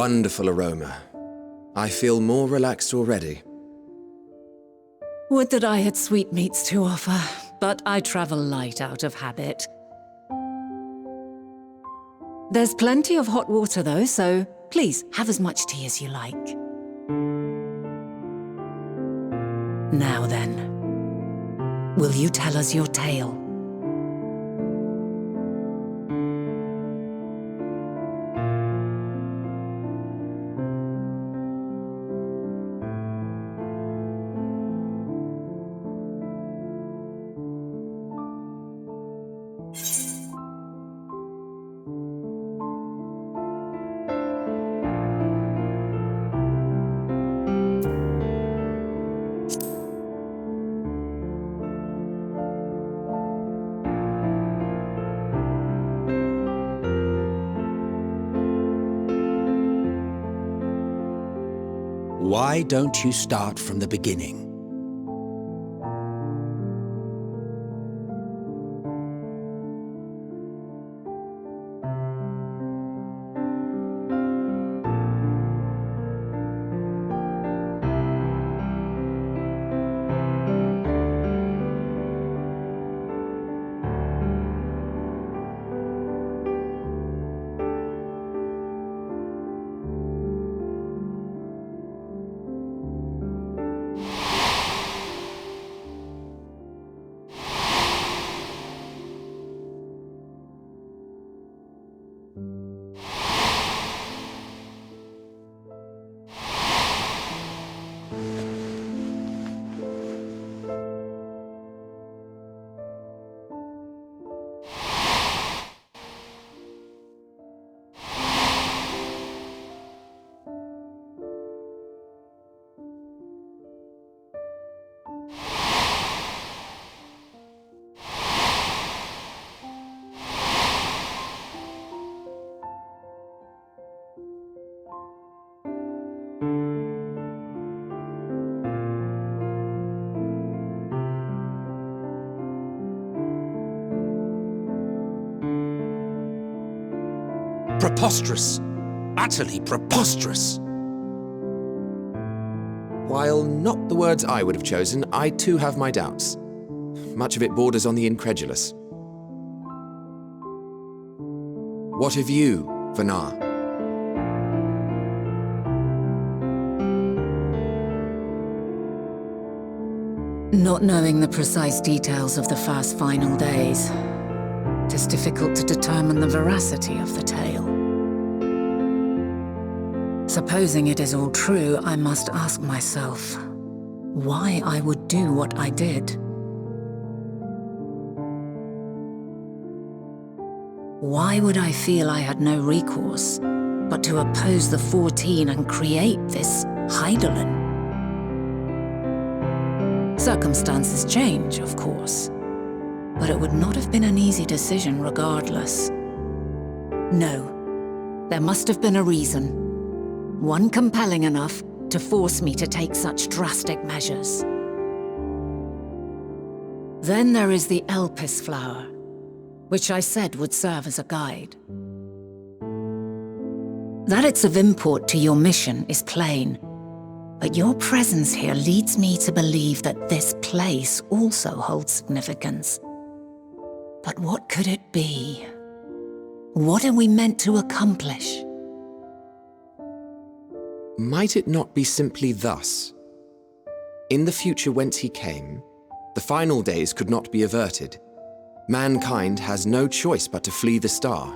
wonderful aroma. I feel more relaxed already. Would that I had sweetmeats to offer, but I travel light out of habit. There's plenty of hot water though, so please have as much tea as you like. Now then, will you tell us your tale? Why don't you start from the beginning? Preposterous. Utterly preposterous. While not the words I would have chosen, I too have my doubts. Much of it borders on the incredulous. What of you, Vanar? Not knowing the precise details of the first final days, it is difficult to determine the veracity of the tale. Supposing it is all true, I must ask myself why I would do what I did. Why would I feel I had no recourse but to oppose the 14 and create this Hydaelyn? Circumstances change, of course, but it would not have been an easy decision regardless. No, there must have been a reason. One compelling enough to force me to take such drastic measures. Then there is the Elpis flower, which I said would serve as a guide. That it's of import to your mission is plain, but your presence here leads me to believe that this place also holds significance. But what could it be? What are we meant to accomplish? Might it not be simply thus? In the future whence he came, the final days could not be averted. Mankind has no choice but to flee the star.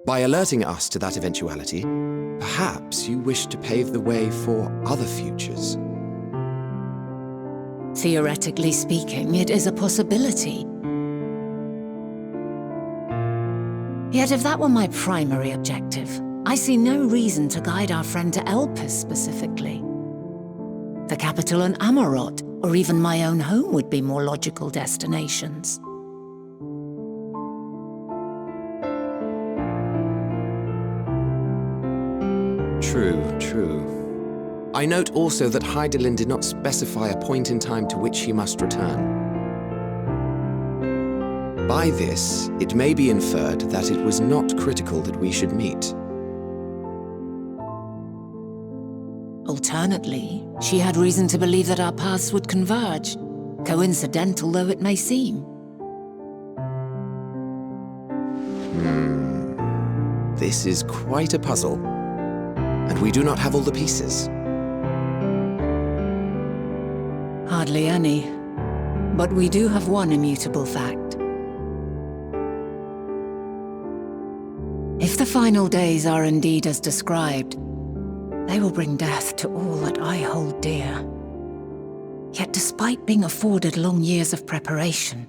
By alerting us to that eventuality, perhaps you wish to pave the way for other futures. Theoretically speaking, it is a possibility. Yet if that were my primary objective, I see no reason to guide our friend to Elpis specifically. The capital and Amarot, or even my own home would be more logical destinations. True. I note also that Hydaelyn did not specify a point in time to which he must return. By this, it may be inferred that it was not critical that we should meet. Alternately, she had reason to believe that our paths would converge, coincidental though it may seem. This is quite a puzzle, and we do not have all the pieces. Hardly any. But we do have one immutable fact. If the final days are indeed as described, they will bring death to all that I hold dear. Yet despite being afforded long years of preparation,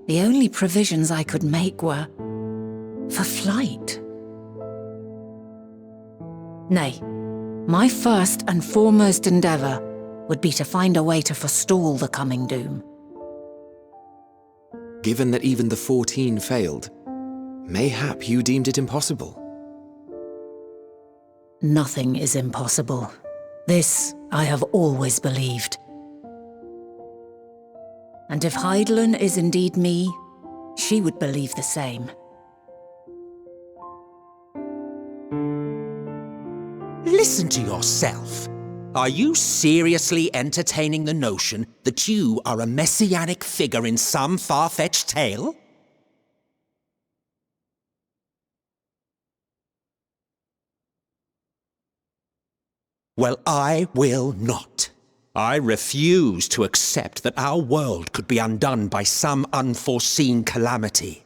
the only provisions I could make were for flight. Nay, my first and foremost endeavor would be to find a way to forestall the coming doom. Given that even the 14 failed, mayhap you deemed it impossible. Nothing is impossible. This I have always believed. And if Hydaelyn is indeed me, she would believe the same. Listen to yourself. Are you seriously entertaining the notion that you are a messianic figure in some far-fetched tale? Well, I will not. I refuse to accept that our world could be undone by some unforeseen calamity.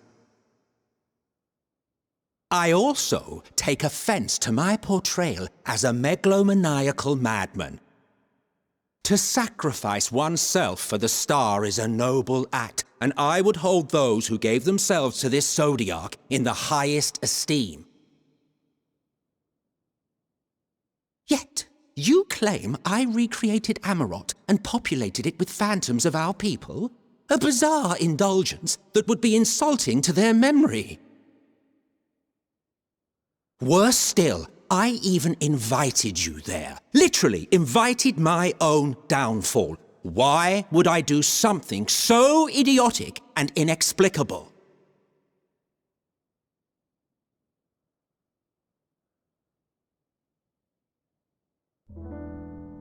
I also take offense to my portrayal as a megalomaniacal madman. To sacrifice oneself for the star is a noble act, and I would hold those who gave themselves to this zodiac in the highest esteem. Yet, you claim I recreated Amarot and populated it with phantoms of our people? A bizarre indulgence that would be insulting to their memory. Worse still, I even invited you there. Literally invited my own downfall. Why would I do something so idiotic and inexplicable?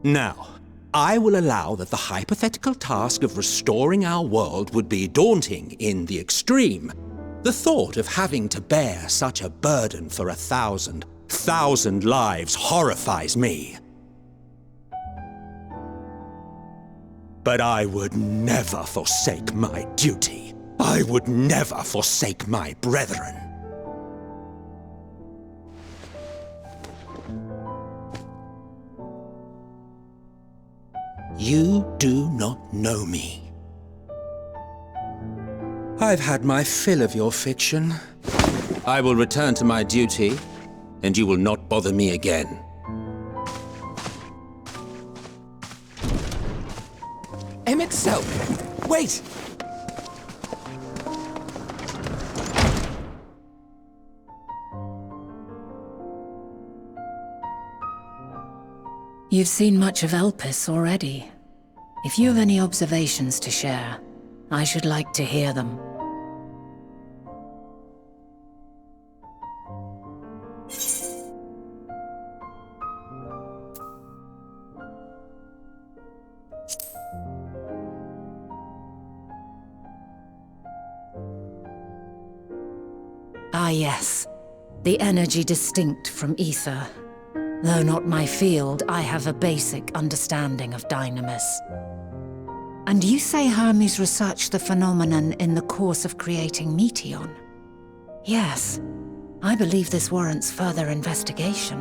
Now, I will allow that the hypothetical task of restoring our world would be daunting in the extreme. The thought of having to bear such a burden for 1,000 lives horrifies me. But I would never forsake my duty. I would never forsake my brethren. You do not know me. I've had my fill of your fiction. I will return to my duty, and you will not bother me again. Emet-Selch! Wait! You've seen much of Elpis already. If you have any observations to share, I should like to hear them. Ah yes, the energy distinct from ether. Though not my field, I have a basic understanding of dynamis. And you say Hermes researched the phenomenon in the course of creating Meteon? Yes, I believe this warrants further investigation.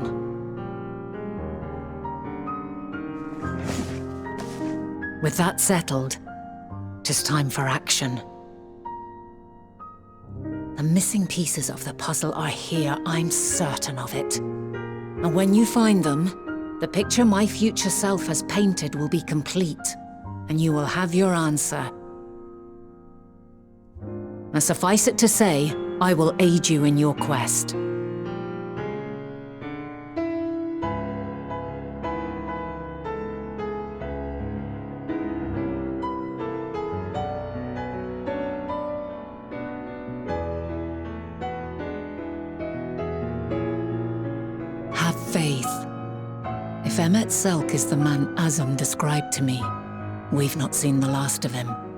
With that settled, 'tis time for action. The missing pieces of the puzzle are here, I'm certain of it. And when you find them, the picture my future self has painted will be complete, and you will have your answer. And suffice it to say, I will aid you in your quest. Have faith. If Emmet Selk is the man Azum described to me, we've not seen the last of him.